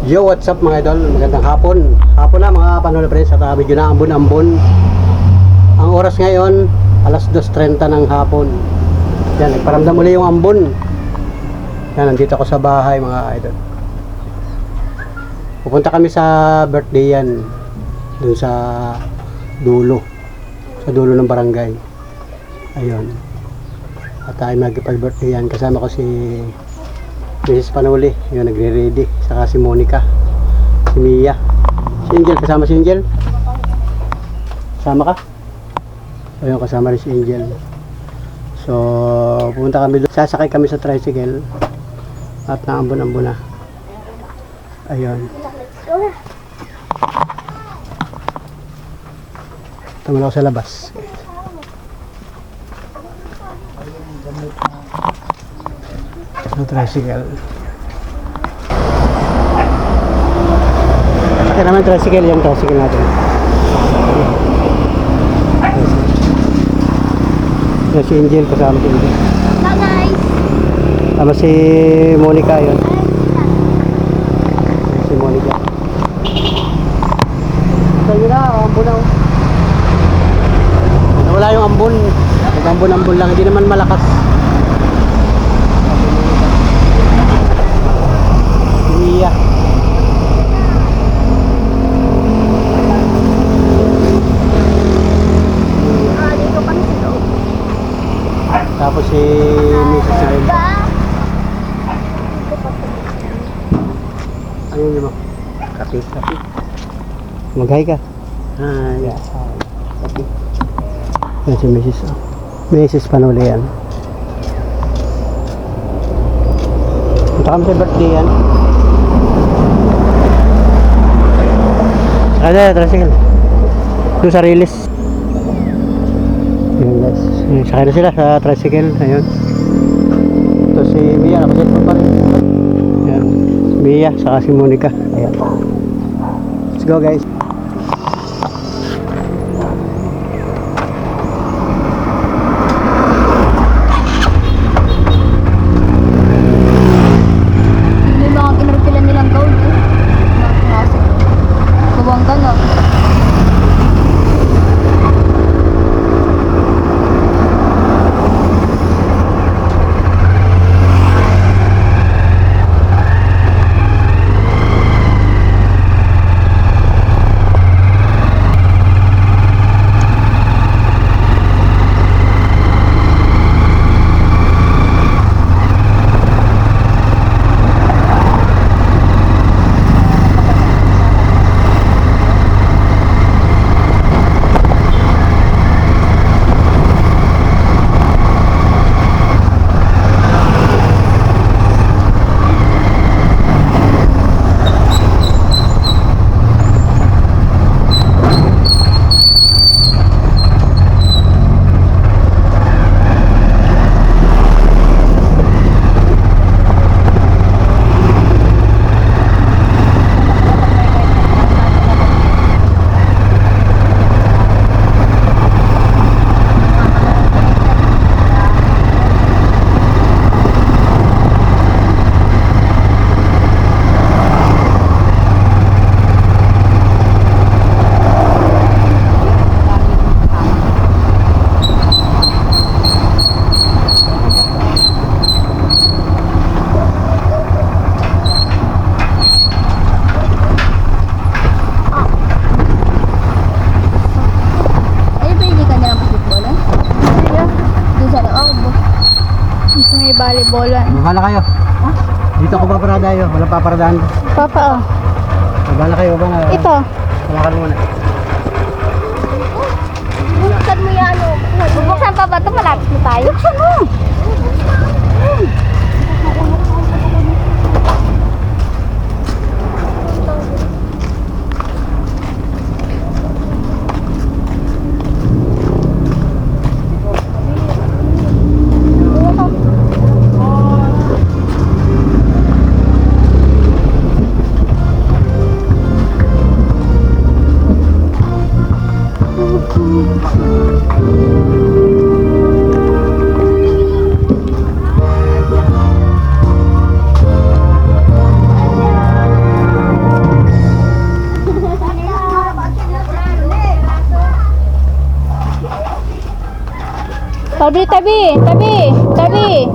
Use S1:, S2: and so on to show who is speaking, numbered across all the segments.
S1: Yo, what's up mga idol? Magandang hapon. Hapon na mga Panola Friends at medyo na ambon-ambon. Ang oras ngayon, alas 2:30 ng hapon. Yan, nagparamdam muli yung ambon. Yan, nandito ako sa bahay mga idol. Pupunta kami sa birthday yan. Dun sa dulo. Sa dulo ng barangay. Ayun. At tayo magpag-birthday yan. Kasama ko si Mrs. Panuli, yun, nagre-ready. Saka si Monica, si Mia, si Angel, kasama si Angel. Kasama ka? Ayun, kasama rin si Angel. So, pupunta kami doon. Sasakay kami sa tricycle. At naambon-ambon na. Ayun. Tama ako sa labas. Ang tricycle. Kaya naman tricycle, yung tricycle natin. Yan si Angel, kasama si Angel.
S2: Hello guys!
S1: Tama si Monica yun. Si Monica. Sa'yo na, ambon na. Wala yung ambon. Nag-ambon-ambon lang, hindi naman malakas. Iya.
S2: Dito kami sa loob.
S1: Tapos si Mrs. Ren. Ano yun mo? Kapi. Mag-hi ka. Hi. Kapi. Yan si Mrs. Mrs. Panuli yan. Punta kami sa birthday yan. Ada tricycle. Doon sa release. Ayan guys. Sakay na sila sa tricycle. Ayun. Ito si Mia. Nakaset pa rin. Ayan. Si Mia. Saka si Monica. Ayan. Let's go guys.
S2: May mga kinarpilan nilang gold. Gawang ka na. Volleyballan.
S1: Babala kayo. Dito ako paparada yun. Walang paparadaan.
S2: Papa, oh.
S1: Babala kayo. Babala.
S2: Ito.
S1: Kalakan muna.
S2: Buksan mo yan, oh. Buksan pa ba ito? Malapit mo tayo. Buksan mo. Tabi, tabi, tabi, tabi.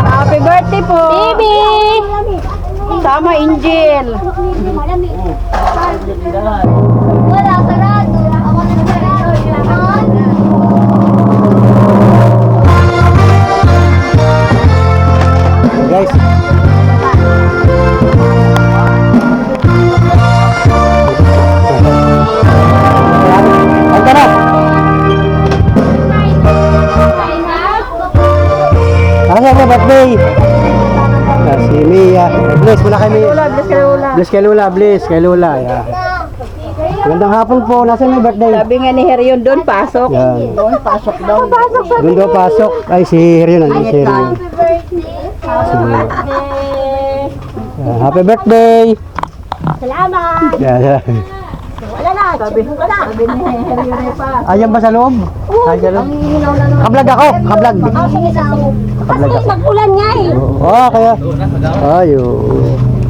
S3: Happy birthday po.
S2: Baby!
S3: Tama, Angel.
S2: Wala, sarado. Ako na sarado.
S1: Guys. Anta na. Ano sa birthday? Si Mia. Bless mo na kay Mia.
S3: Bless kay Lola.
S1: Bless kay Lola. Bless kay Lola. Yeah. Magandang hapon po. Nasaan may birthday?
S3: Sabi nga ni Herion doon, pasok.
S1: Yan.
S3: Doon, pasok daw. Pasok sa
S1: Doon daw pasok. Ay, si Herion. Nandun si Herion. Happy birthday!
S2: Salamat!
S1: Yeah.
S2: Wala na.
S3: Sabi ni Herion pa.
S1: Ayan ba sa loob? Ay, sa loob. Kablag ako. Kablag.
S2: Sige sa ako.
S1: Kablag ako.
S2: Nag-ulan nga eh.
S1: Oo, kaya. Ayo.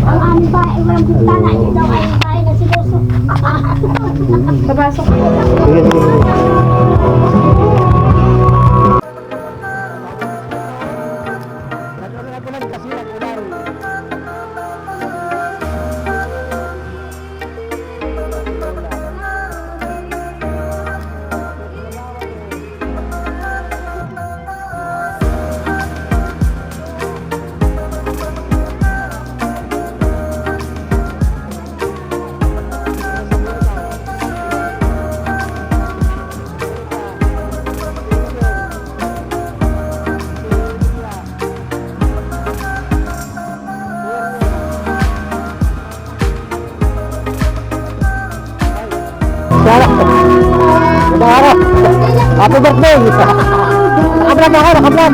S2: Ang aming bahay, walang bintana. Ito daw ay bahay na sinuso.
S3: Papasok.
S1: Sige, sige. Sarap. Magandang araw. Happy birthday. Nakablag ako, nakablag.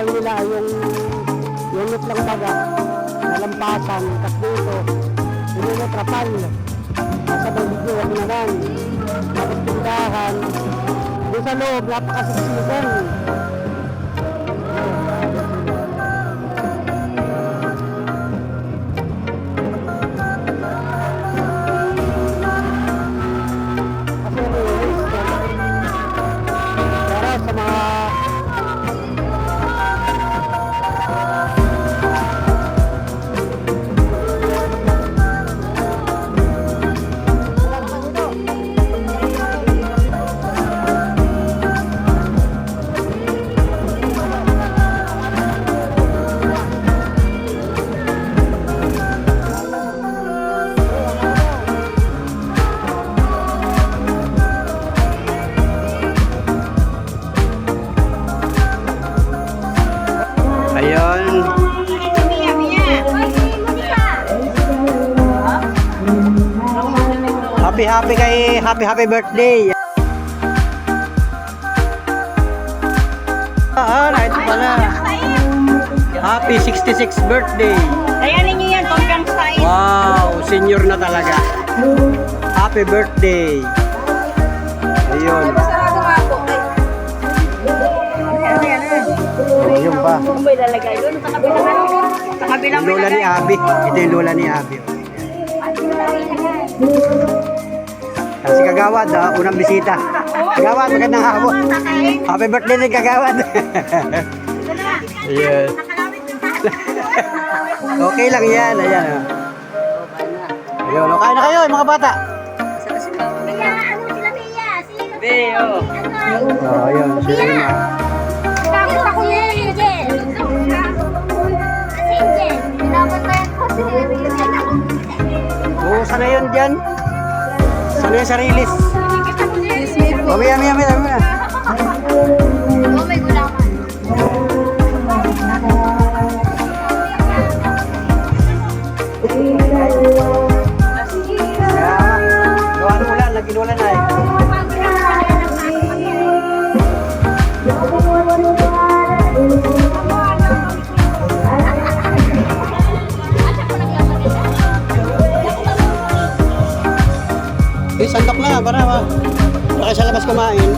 S1: Nila yung unit lang baga nalampasan tapos dito yung trapal nasa bagyo ako naman tapos tindahan doon sa loob napakasiksikan. Ayun. Happy birthday. Ito pala. Happy 66th birthday.
S3: Ayan niyo yan, tongkang style.
S1: Wow, senior na talaga. Happy birthday. Ayun. Ayun pa.
S3: Kung may lalagay doon, sa kabilang
S1: Yung lola ni Abby. Ito yung lola ni Abby. Kasi Kagawad, unang bisita. Kagawad, magandang hapon. Happy birthday din Kagawad. Yes. Okay lang yan. Ayan. Ayun, kain na kayo mga bata.
S2: Mia, ano sila Mia? Sino?
S3: Beo.
S1: Ayun, sila na.
S2: Bakit ako ni Angel?
S1: dyan. Saan yung sarilis? Mamaya.
S2: Oh, may gulaman.
S1: Gawa ng ulan, nag-inulan na eh. Sandok na para baka sa labas kumain.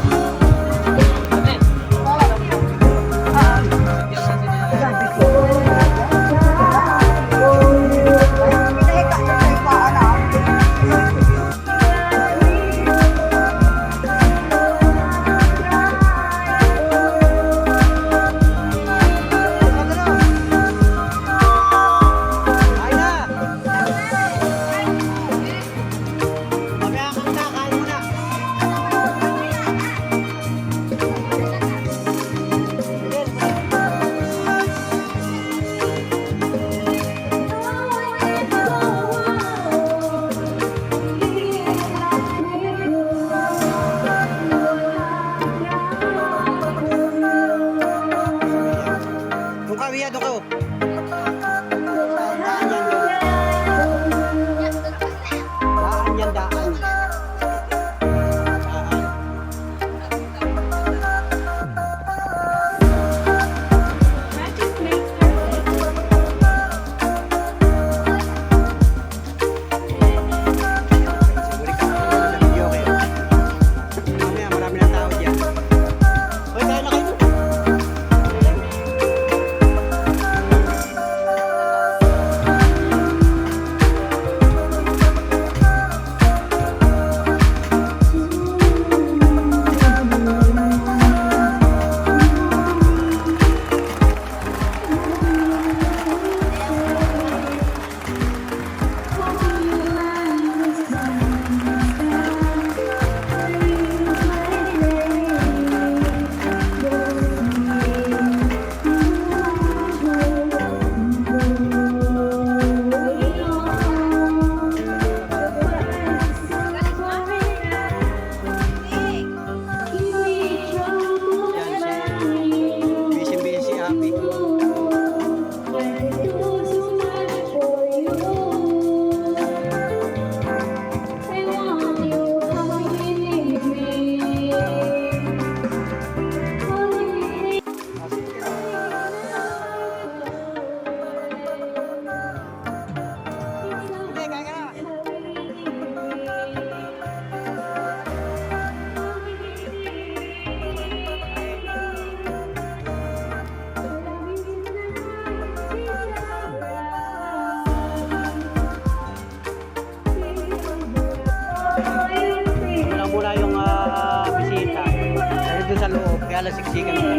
S1: Kaya siksikan na.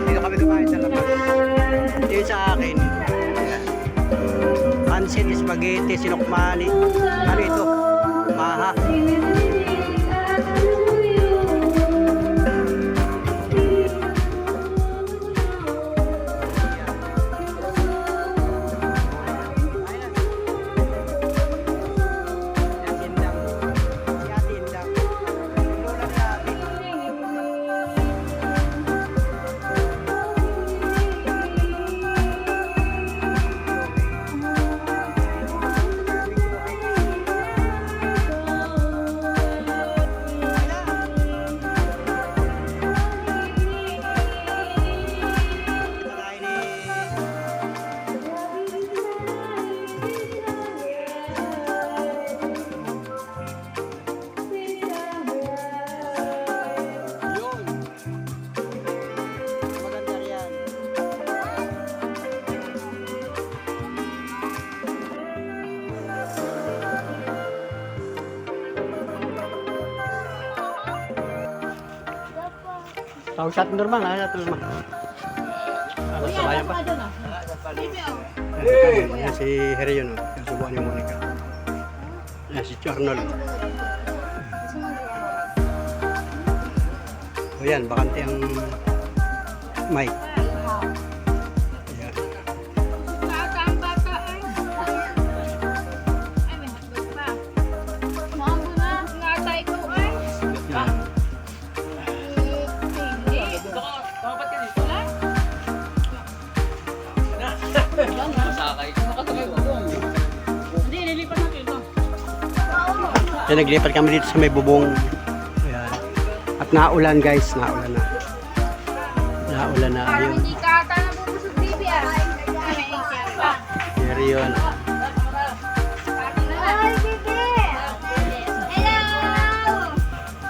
S1: Dito kami kumain sa labas. Yun sa akin. Pansit, spaghetti, sinukmani. Ano ito? Maha. Tahu shot normal lah, satu normal. Ada sabayan pa. Yan si Herion, yung subuan ni Monica. Yan si Charnol. O yan, bakante ang mic. Yan. Kaya naglipat kami dito sa may bubong. Ayan. At naulan guys, naulan na. Naulan na. Ayun.
S2: Hindi ka ata nabubusog, baby ah.
S1: Pero yun.
S2: Hi, baby! Hello!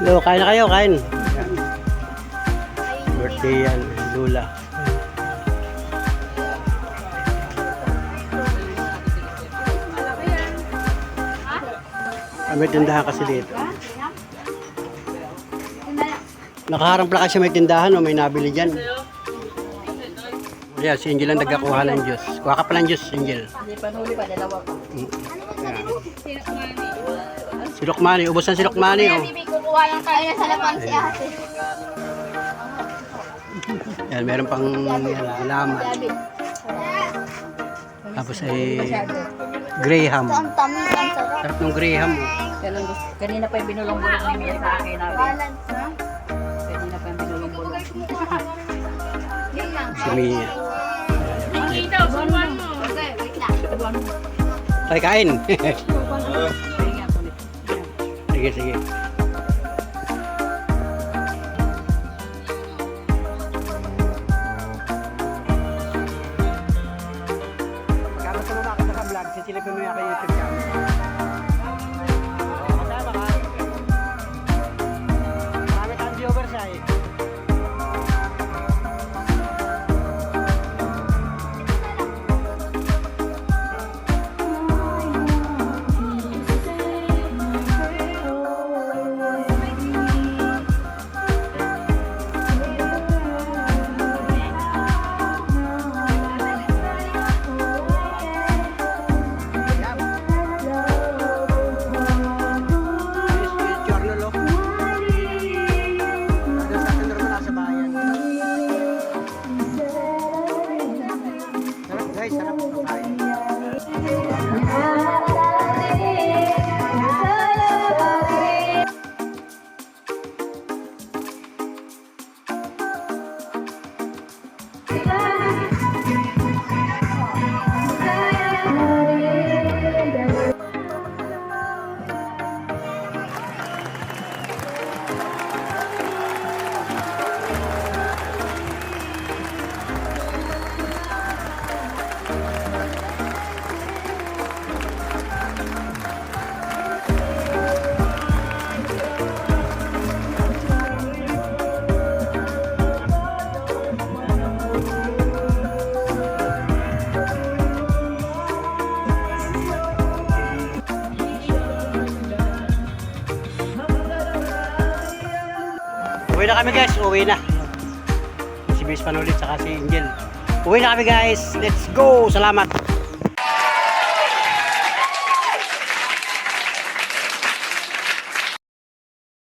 S1: Hello, kain na kayo, kain. Ayan. Birthday yan, Lula. May tindahan kasi dito. Nakaharang pala kasi may tindahan o may nabili dyan. Yeah, si Angel ang nagkakuha ng juice. Kuha ka pala ng juice, Angel.
S3: Hindi pa nuli pa, dalawa pa.
S1: Si Lokmani, ubos na si Lokmani. Oh.
S2: Baby, kukuha lang tayo na sa lapan si ate.
S1: Yan, meron pang halaman. Tapos ay Graham.
S2: Ang tamis, ang sarap.
S1: Sarap ng Graham. Oh.
S3: Kanina pa yung binulong-bulong ni Mia sa akin.
S2: Balance na.
S3: Kanina pa yung binulong-bulong.
S2: Yun lang.
S1: Si Mia.
S2: Okay, wait lang.
S1: Ay, kain. Sige, sige. Kamusta mo ba ako sa vlog? Sisilipin mo yung aking YouTube channel. Kasama ka? Marami tayong viewers ay. Uwi na kami guys, uwi na. Si Miss Panulit saka si Angel. Uwi na kami guys, let's go! Salamat!